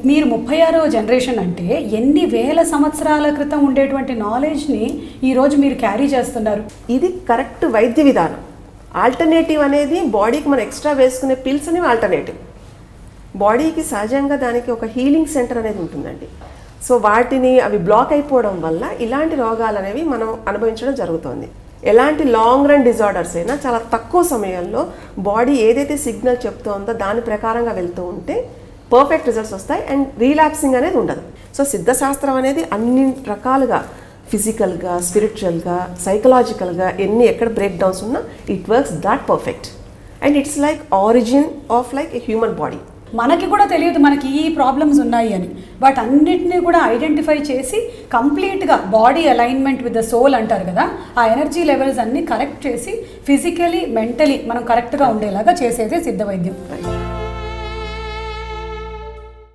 మీరు 36వ జనరేషన్ అంటే ఎన్ని వేల సంవత్సరాల క్రితం ఉండేటువంటి నాలెడ్జ్ని ఈరోజు మీరు క్యారీ చేస్తున్నారు. ఇది కరెక్ట్ వైద్య విధానం. ఆల్టర్నేటివ్ అనేది బాడీకి మనం ఎక్స్ట్రా వేసుకునే పిల్స్ అనేవి ఆల్టర్నేటివ్. బాడీకి సహజంగా దానికి ఒక హీలింగ్ సెంటర్ అనేది ఉంటుందండి. సో వాటిని అవి బ్లాక్ అయిపోవడం వల్ల ఇలాంటి రోగాలు అనేవి మనం అనుభవించడం జరుగుతుంది. ఎలాంటి లాంగ్ రన్ డిజార్డర్స్ అయినా చాలా తక్కువ సమయంలో బాడీ ఏదైతే సిగ్నల్ చెప్తోందో దాని ప్రకారంగా వెళ్తూ ఉంటే పర్ఫెక్ట్ రిజల్ట్స్ వస్తాయి అండ్ రీలాప్సింగ్ అనేది ఉండదు. సో సిద్ధశాస్త్రం అనేది అన్ని రకాలుగా ఫిజికల్గా, స్పిరిచువల్గా, సైకలాజికల్గా ఎక్కడ బ్రేక్ డౌన్స్ ఉన్నా it works that perfect and it's like origin of like a human body. మనకి కూడా తెలియదు మనకి ఈ ప్రాబ్లమ్స్ ఉన్నాయి అని, బట్ అన్నిటినీ కూడా ఐడెంటిఫై చేసి కంప్లీట్గా body alignment with the soul అంటారు కదా, ఆ ఎనర్జీ లెవెల్స్ అన్నీ కరెక్ట్ చేసి ఫిజికలీ మెంటలీ మనం కరెక్ట్గా ఉండేలాగా చేసేదే సిద్ధ వైద్యం.